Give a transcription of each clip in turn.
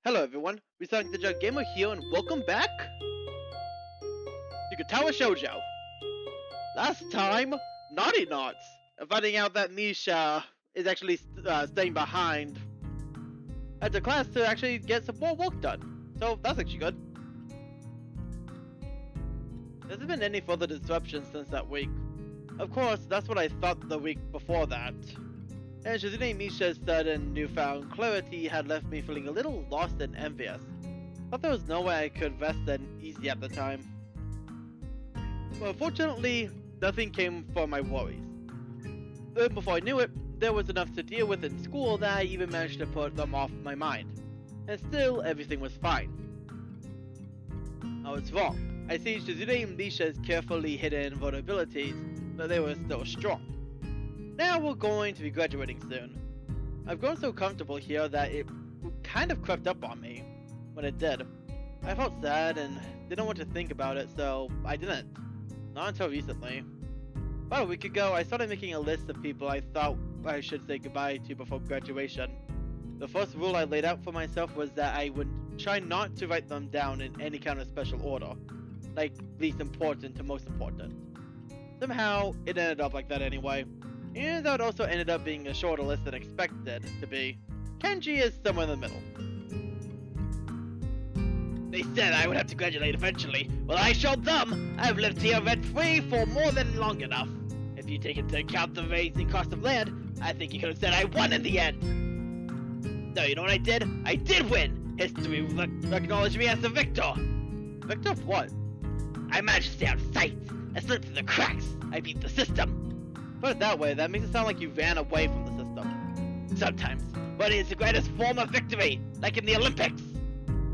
Hello everyone, Reselling the Jug Gamer here and welcome back to Katawa Shoujo. Last time, Naughty Knots, finding out that Misha is actually staying behind at the class to actually get some more work done. So that's actually good. There hasn't been any further disruptions since that week. Of course, that's what I thought the week before that. And Shizune Misha's sudden newfound clarity had left me feeling a little lost and envious. Thought there was no way I could rest and easy at the time. But fortunately, nothing came from my worries. Then before I knew it, there was enough to deal with in school that I even managed to put them off my mind. And still, everything was fine. I was wrong. I see Shizune Misha's carefully hidden vulnerabilities, but they were still strong. Now we're going to be graduating soon. I've grown so comfortable here that it kind of crept up on me when it did. I felt sad and didn't know what to think about it, so I didn't. Not until recently. About a week ago, I started making a list of people I thought I should say goodbye to before graduation. The first rule I laid out for myself was that I would try not to write them down in any kind of special order, like least important to most important. Somehow, it ended up like that anyway. And that also ended up being a shorter list than expected to be. Kenji is somewhere in the middle. They said I would have to graduate eventually. Well, I showed them! I've lived here rent-free for more than long enough. If you take into account the rising cost of land, I think you could have said I won in the end. No, you know what I did? I did win! History acknowledged me as the victor! Victor of what? I managed to stay out of sight. I slipped through the cracks. I beat the system. Put it that way, that makes it sound like you ran away from the system. Sometimes, but it's the greatest form of victory, like in the Olympics.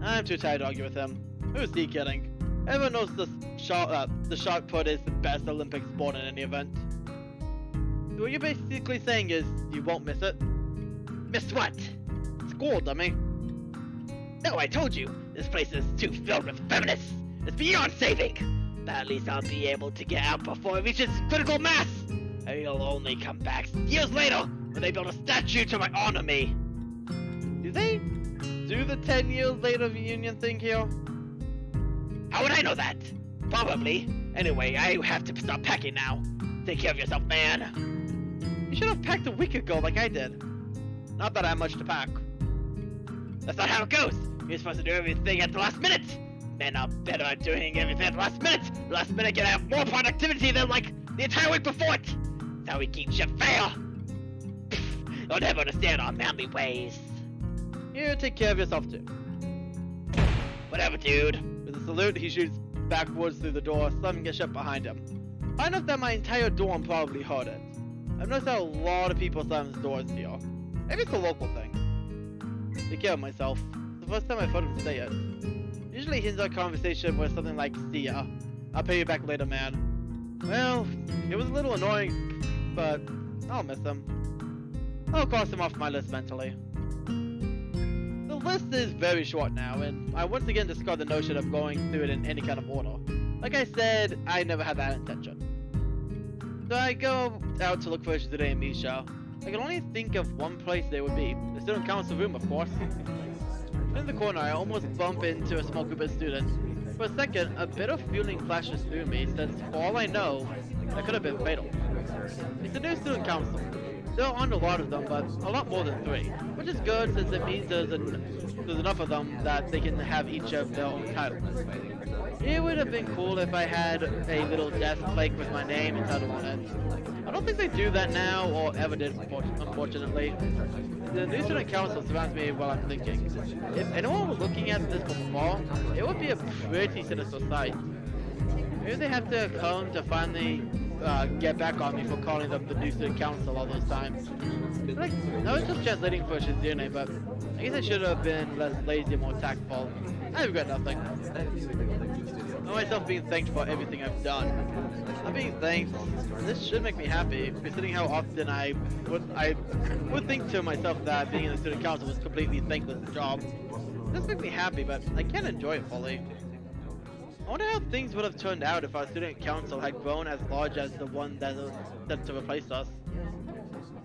I'm too tired to argue with him. Who's he kidding? Everyone knows the shot put is the best Olympic sport in any event. So what you're basically saying is, you won't miss it? Miss what? School, dummy. No, I told you, this place is too filled with feminists. It's beyond saving. But at least I'll be able to get out before it reaches critical mass. I'll only come back years later when they build a statue to honor me. Do they do the 10 years later reunion thing here? How would I know that? Probably. Anyway, I have to start packing now. Take care of yourself, man. You should have packed a week ago like I did. Not that I have much to pack. That's not how it goes. You're supposed to do everything at the last minute. Men are better at doing everything at the last minute. The last minute can have more productivity than the entire week before it. That's how we keep shit fair. You'll never understand our manly ways. You take care of yourself too. Whatever, dude. With a salute, he shoots backwards through the door, slamming it shut behind him. I noticed that my entire dorm probably heard it. I've noticed that a lot of people slam his doors here. Maybe it's a local thing. Take care of myself. It's the first time I've heard him say it. Usually he ends our conversation with something like, see ya. I'll pay you back later, man. Well, it was a little annoying, but I'll miss him. I'll cross him off my list mentally. The list is very short now, and I once again discard the notion of going through it in any kind of order. Like I said, I never had that intention. So I go out to look for Shizune and Misha. I can only think of one place they would be. The student council room, of course. In the corner, I almost bump into a small group of students. For a second, a bit of feeling flashes through me, since for all I know, that could have been fatal. It's a new student council. There aren't a lot of them, but a lot more than 3, which is good since it means there's enough of them that they can have each of their own titles. It would have been cool if I had a little desk plaque with my name and title on it. I don't think they do that now, or ever did, unfortunately. The new student council surrounds me while I'm thinking. If anyone was looking at this before, it would be a pretty sinister sight. Maybe they have to come to finally get back on me for calling them the new student council all those times. Like, I was just translating for Shizune, but I guess I should have been less lazy and more tactful. I regret nothing. I know myself being thanked for everything I've done. I'm being thanked. This should make me happy, considering how often I would think to myself that being in the student council was a completely thankless job. This makes me happy, but I can't enjoy it fully. I wonder how things would have turned out if our student council had grown as large as the one that was set to replace us.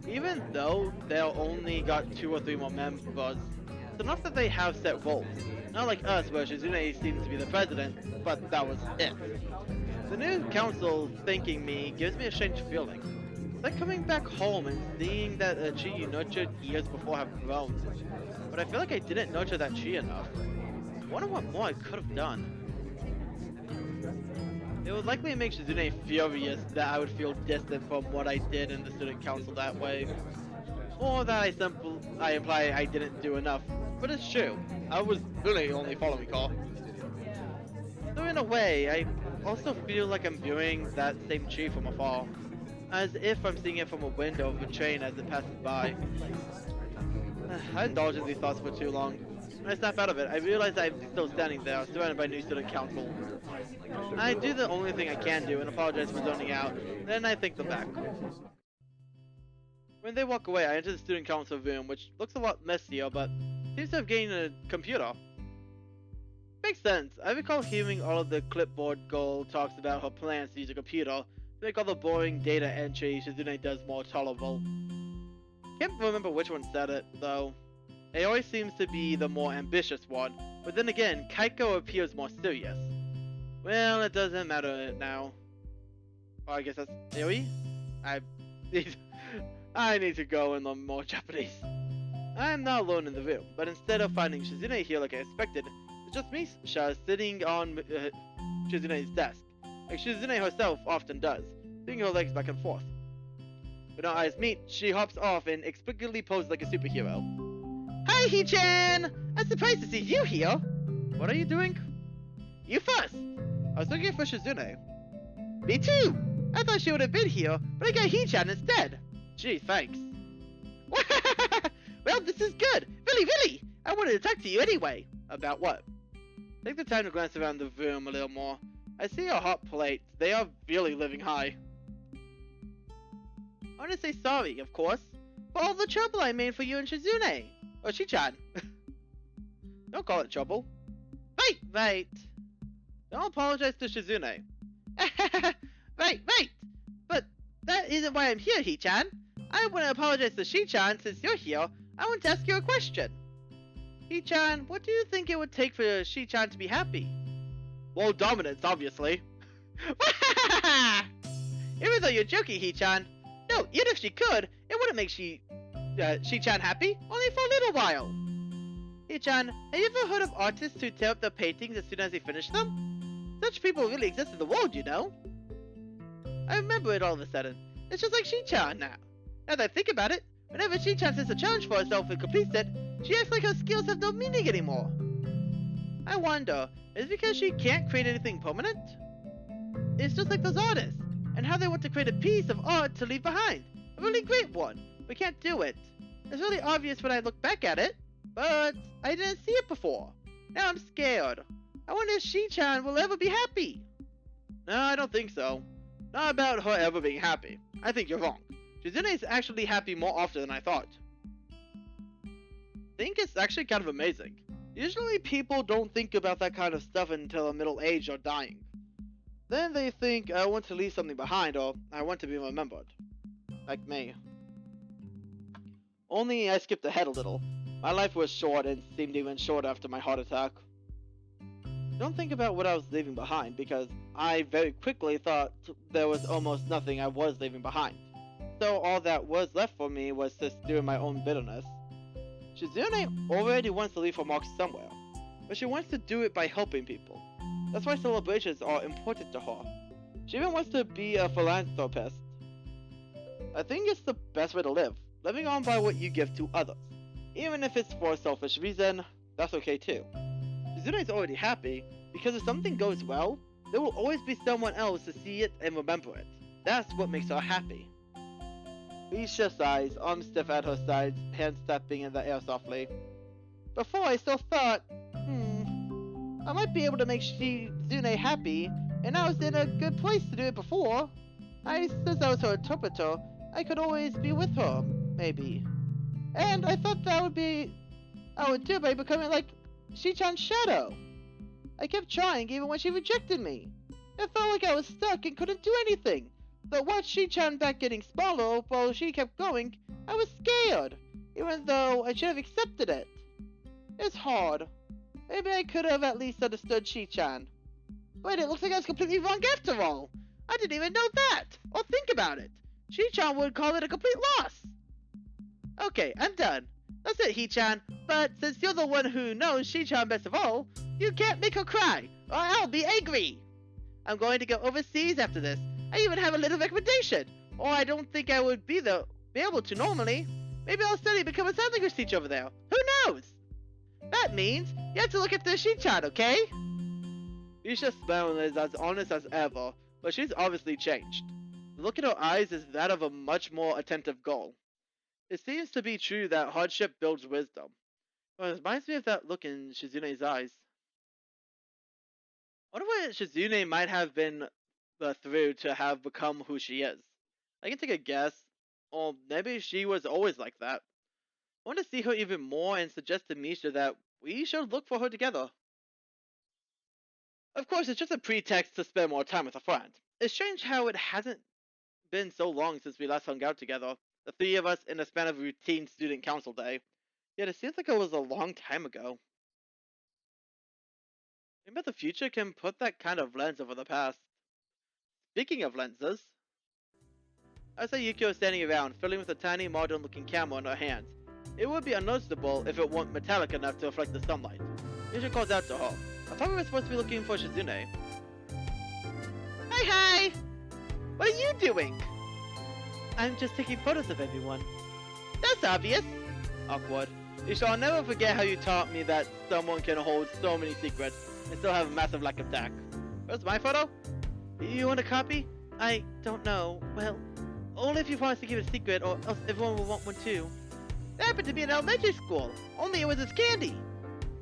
Even though they only got 2 or 3 more members, It's enough that they have set roles. Not like us, where Shizune seems to be the president, but that was it. The new council thanking me gives me a strange feeling. It's like coming back home and seeing that a tree you nurtured years before have grown. But I feel like I didn't nurture that tree enough. I wonder what more I could have done. It would likely make Shizune furious that I would feel distant from what I did in the student council that way. Or that I imply I didn't do enough. But it's true. I was really only following her. So in a way, I also feel like I'm viewing that same tree from afar. As if I'm seeing it from a window of a train as it passes by. I indulged in these thoughts for too long. When I snap out of it, I realize I'm still standing there, surrounded by new student council. I do the only thing I can do and apologize for zoning out, then I thank them back. When they walk away, I enter the student council room, which looks a lot messier, but seems to have gained a computer. Makes sense. I recall hearing all of the clipboard girl talks about her plans to use a computer to make all the boring data entry Shizune does more tolerable. Can't remember which one said it, though. It always seems to be the more ambitious one, but then again, Kaiko appears more serious. Well, it doesn't matter now. Oh, I guess that's Aoi? I need to go and learn more Japanese. I am now alone in the room, but instead of finding Shizune here like I expected, it's just Misha sitting on Shizune's desk, like Shizune herself often does, swinging her legs back and forth. When our eyes meet, she hops off and explicitly poses like a superhero. Hi, Hee-chan! I'm surprised to see you here! What are you doing? You first! I was looking for Shizune. Me too! I thought she would have been here, but I got Hee-chan instead. Gee, thanks. Well, this is good! Really! I wanted to talk to you anyway. About what? Take the time to glance around the room a little more. I see a hot plate. They are really living high. I want to say sorry, of course, for all the trouble I made for you and Shizune. Or Shi-chan. Don't call it trouble. Right. Don't apologize to Shizune. Right. But that isn't why I'm here, Hee-chan. I want to apologize to Shi-chan since you're here. I want to ask you a question. Hee-chan, what do you think it would take for Shi-chan to be happy? Well, dominance, obviously. Even though you're joking, Hee-chan. No, even if she could, it wouldn't make Shi-chan happy, only for a little while. Hee-chan, have you ever heard of artists who tear up their paintings as soon as they finish them? Such people really exist in the world, you know. I remember it all of a sudden. It's just like Shi-chan now. Now that I think about it, whenever Shi-chan sets a challenge for herself and completes it, she acts like her skills have no meaning anymore. I wonder, is it because she can't create anything permanent? It's just like those artists, and how they want to create a piece of art to leave behind. A really great one, but can't do it. It's really obvious when I look back at it, but I didn't see it before. Now I'm scared. I wonder if Shi-chan will ever be happy. No, I don't think so. Not about her ever being happy. I think you're wrong. Shizune is actually happy more often than I thought. I think it's actually kind of amazing. Usually people don't think about that kind of stuff until they're middle-aged or dying. Then they think, I want to leave something behind, or I want to be remembered. Like me. Only I skipped ahead a little. My life was short and seemed even shorter after my heart attack. Don't think about what I was leaving behind, because I very quickly thought there was almost nothing I was leaving behind. So all that was left for me was to stew in my own bitterness. Shizune already wants to leave her mark somewhere, but she wants to do it by helping people. That's why celebrations are important to her. She even wants to be a philanthropist. I think it's the best way to live, living on by what you give to others. Even if it's for a selfish reason, that's okay too. Shizune is already happy, because if something goes well, there will always be someone else to see it and remember it. That's what makes her happy. Misha sighs, arms stiff at her sides, hands tapping in the air softly. Before I still thought, I might be able to make Shizune happy, and I was in a good place to do it before. Since I was her interpreter, I could always be with her, maybe. And I thought I would do by becoming like Shi-chan's shadow. I kept trying even when she rejected me. It felt like I was stuck and couldn't do anything. But watched Shi-chan back getting smaller while she kept going, I was scared, even though I should have accepted it. It's hard. Maybe I could have at least understood Shi-chan. Wait, it looks like I was completely wrong after all. I didn't even know that, or think about it. Shi-chan would call it a complete loss. Okay, I'm done. That's it, He-chan. But since you're the one who knows Shi-chan best of all, you can't make her cry, or I'll be angry. I'm going to go overseas after this. I even have a little recommendation. Or I don't think I would be able to normally. Maybe I'll study and become a sign language teacher over there. Who knows? That means you have to look after Shi-chan, okay? Misha's smile is as honest as ever, but she's obviously changed. The look in her eyes is that of a much more attentive girl. It seems to be true that hardship builds wisdom. Well, it reminds me of that look in Shizune's eyes. I wonder what Shizune might have been through to have become who she is. I can take a guess, or maybe she was always like that. I want to see her even more and suggest to Misha that we should look for her together. Of course, it's just a pretext to spend more time with a friend. It's strange how it hasn't been so long since we last hung out together, the three of us in a span of routine student council day. Yet it seems like it was a long time ago. Maybe the future can put that kind of lens over the past. Speaking of lenses, I saw Yukio standing around, fiddling with a tiny modern-looking camera in her hands. It would be unnoticeable if it weren't metallic enough to reflect the sunlight. Misha calls out to her. I thought we were supposed to be looking for Shizune. Hi! What are you doing? I'm just taking photos of everyone. That's obvious. Awkward. Misha, I'll never forget how you taught me that someone can hold so many secrets and still have a massive lack of tact. Where's my photo? You want a copy? I don't know. Well, only if you promise to keep it a secret, or else everyone will want one too. That happened to me in elementary school. Only it was as candy.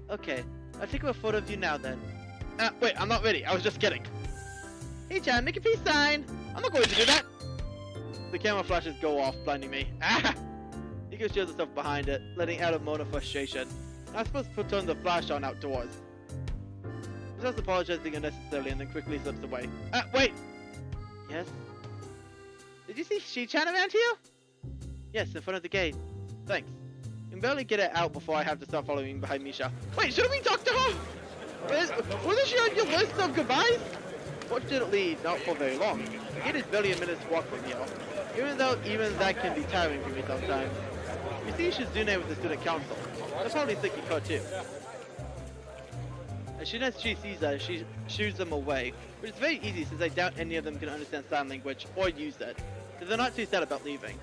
Okay, I'll take a photo of you now then. Wait, I'm not ready. I was just kidding. Hey, Chan, make a peace sign. I'm not going to do that. The camera flashes go off, blinding me. Ah! Iko shields herself behind it, letting out a moan of frustration. I'm supposed to turn the flash on outdoors. She starts apologizing unnecessarily and then quickly slips away. Wait! Yes? Did you see Shi-chan around here? Yes, in front of the gate. Thanks. You can barely get it out before I have to start following behind Misha. Wait, shouldn't we talk to her? Wasn't she on your list of goodbyes? What did it lead? Not for very long. The gate is barely a minute's walk from here. Even though that can be tiring for me sometimes. You see Shizune with the student council. They're probably thinking her too. As soon as she sees us, she shoos them away, which is very easy since I doubt any of them can understand sign language or use it, so they're not too sad about leaving.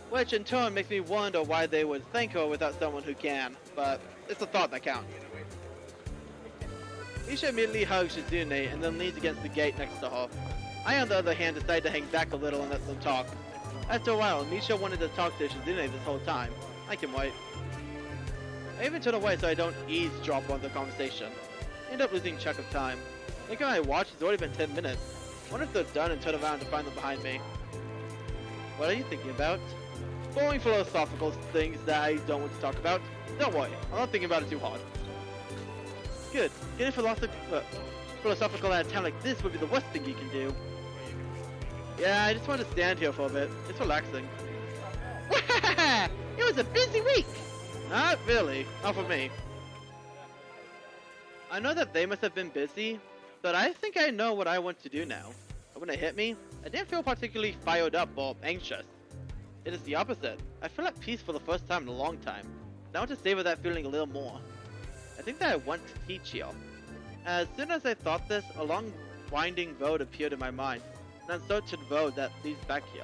Which in turn makes me wonder why they would thank her without someone who can, but it's a thought that counts. Misha immediately hugs Shizune and then leans against the gate next to her. I, on the other hand, decide to hang back a little and let them talk. After a while, Misha wanted to talk to Shizune this whole time. I can wait. I even turn away so I don't eavesdrop on the conversation. I end up losing track of time. Look at my watch, it's already been 10 minutes. I wonder if they're done and turn around to find them behind me. What are you thinking about? Boring philosophical things that I don't want to talk about. Don't worry, I'm not thinking about it too hard. Good. Getting philosophical at a time like this would be the worst thing you can do. Yeah, I just want to stand here for a bit. It's relaxing. It was a busy week! Not really. Not for me. I know that they must have been busy, but I think I know what I want to do now. When it hit me, I didn't feel particularly fired up or anxious. It is the opposite. I feel at peace for the first time in a long time. And I want to savor that feeling a little more. I think that I want to teach here. As soon as I thought this, a long winding road appeared in my mind. An uncertain road that leads back here.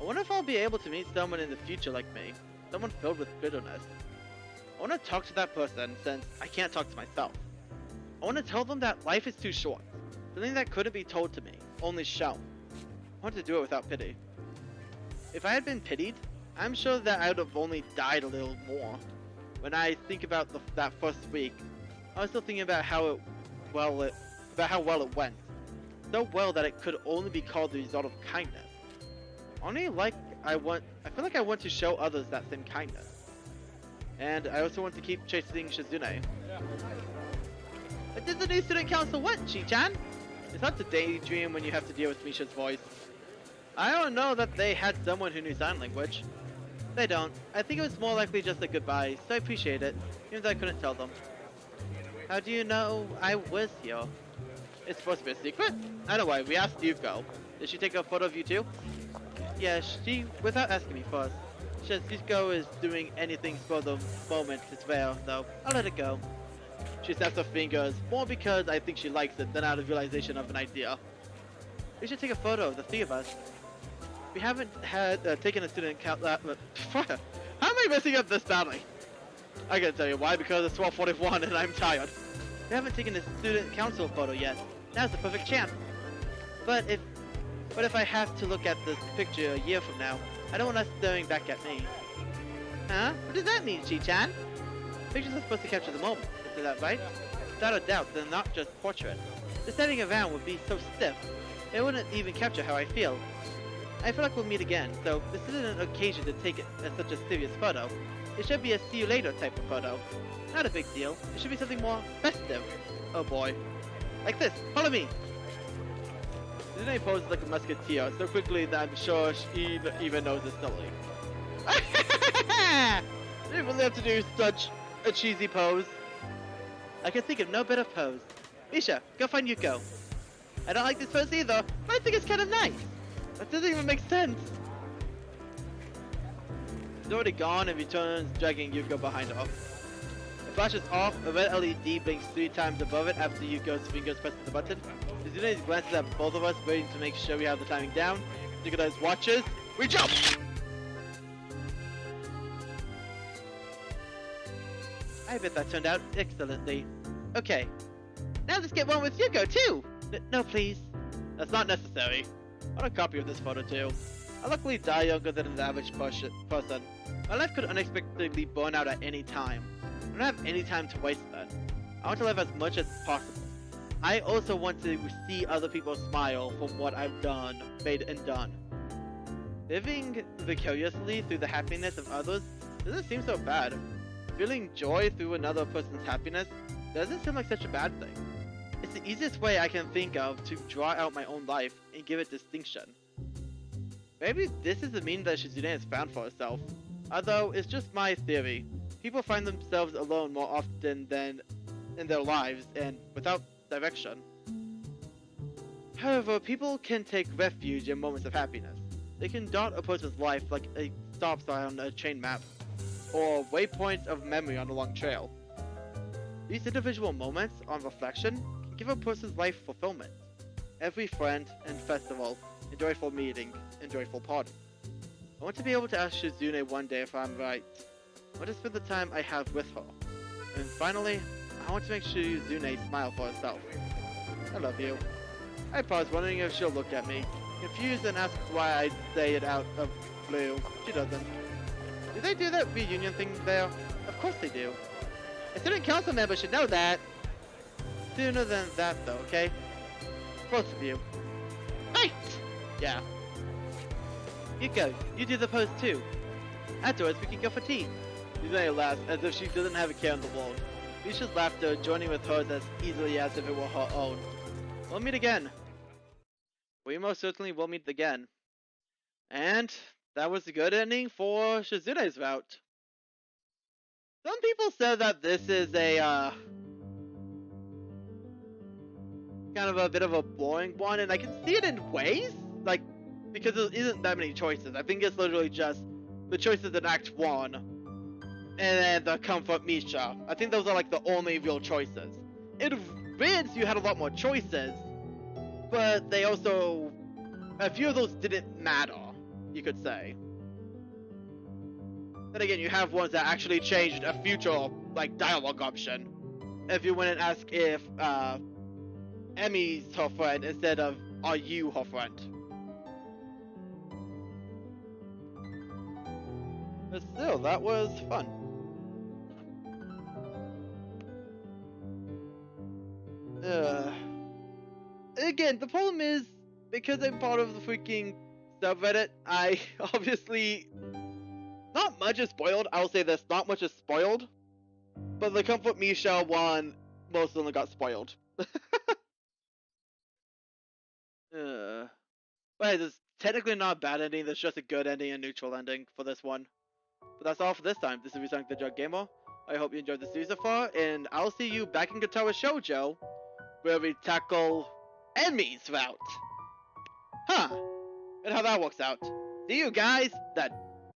I wonder if I'll be able to meet someone in the future like me. Someone filled with bitterness. I want to talk to that person since I can't talk to myself. I want to tell them that life is too short. Something that couldn't be told to me, only shown. I want to do it without pity. If I had been pitied, I'm sure that I would have only died a little more. When I think about that first week, I was still thinking about how well it went. So well that it could only be called the result of kindness. I feel like I want to show others that same kindness. And I also want to keep chasing Shizune. What does the new student council want, Shi-chan? It's hard to daydream when you have to deal with Misha's voice. I don't know that they had someone who knew sign language. They don't. I think it was more likely just a goodbye, so I appreciate it, even though I couldn't tell them. How do you know I was here? It's supposed to be a secret? Anyway, we asked Yuko. Did she take a photo of you too? Yeah, she, without asking me first. She says Yuko is doing anything for the moment it's rare, though. I'll let it go. She snaps her fingers, more because I think she likes it than out of realization of an idea. We should take a photo of the three of us. We haven't had taken a student count. How am I messing up this badly? I can tell you why, because it's 12:41 and I'm tired. We haven't taken a student council photo yet. Now's the perfect chance. But if I have to look at this picture a year from now, I don't want us staring back at me. Huh? What does that mean, Shi-chan? Pictures are supposed to capture the moment, isn't that right? Without a doubt, they're not just portraits. The setting around would be so stiff, it wouldn't even capture how I feel. I feel like we'll meet again, so this isn't an occasion to take it as such a serious photo. It should be a see you later type of photo. Not a big deal. It should be something more festive. Oh boy. Like this. Follow me! Shizune poses like a musketeer so quickly that I'm sure she even knows it's silly. Didn't really have to do such a cheesy pose. I can think of no better pose. Isha, go find Yuko. I don't like this pose either, but I think it's kind of nice. That doesn't even make sense. She's already gone and returns, dragging Yuko behind her. The flash is off, a red LED blinks 3 times above it after Yuko's fingers press the button. Shizune glances at both of us, waiting to make sure we have the timing down. Yuko watches. We jump! I bet that turned out excellently. Okay. Now let's get one with Yuko too! No, please. That's not necessary. I want a copy of this photo too. I luckily die younger than the average person. My life could unexpectedly burn out at any time. I don't have any time to waste then. I want to live as much as possible. I also want to see other people smile from what I've done, made and done. Living vicariously through the happiness of others doesn't seem so bad. Feeling joy through another person's happiness doesn't seem like such a bad thing. It's the easiest way I can think of to draw out my own life and give it distinction. Maybe this is the meaning that Shizune has found for herself. Although, it's just my theory. People find themselves alone more often than in their lives and without direction. However, people can take refuge in moments of happiness. They can dot a person's life like a stop sign on a chain map, or waypoints of memory on a long trail. These individual moments, on reflection, can give a person's life fulfillment. Every friend and festival, and joyful meeting, and joyful party. I want to be able to ask Shizune one day if I'm right. I want to spend the time I have with her. And finally, I want to make Shizune smile for herself. I love you. I pause, wondering if she'll look at me, confused, and asks why I say it out of blue. She doesn't. Do they do that reunion thing there? Of course they do. A student council member should know that. Sooner than that, though, okay? Both of you. Right! Yeah. Yuko, you do the pose too. Afterwards, we can go for tea. Shizune laughs as if she doesn't have a care in the world. Misha's laughter joining with hers as easily as if it were her own. We'll meet again. We most certainly will meet again. And that was a good ending for Shizune's route. Some people said that this is a kind of a bit of a boring one, and I can see it in ways, like, because there isn't that many choices. I think it's literally just the choices in Act 1, and then the Comfort Misha. I think those are like the only real choices. In Rinse, you had a lot more choices, but they also, a few of those didn't matter, you could say. Then again, you have ones that actually changed a future, like, dialogue option. If you went and asked if, Emmy's her friend instead of, are you her friend? But still, that was fun. Again, the problem is, because I'm part of the freaking subreddit, I obviously... Not much is spoiled, I'll say this, not much is spoiled. But the Comfort Misha one, most of them got spoiled. But hey, there's technically not a bad ending, there's just a good ending and neutral ending for this one. But that's all for this time. This is Resonic the Drug Gamer. I hope you enjoyed the series so far, and I'll see you back in Katawa Shoujo, where we tackle Emmy's route. Huh. And how that works out. See you guys then.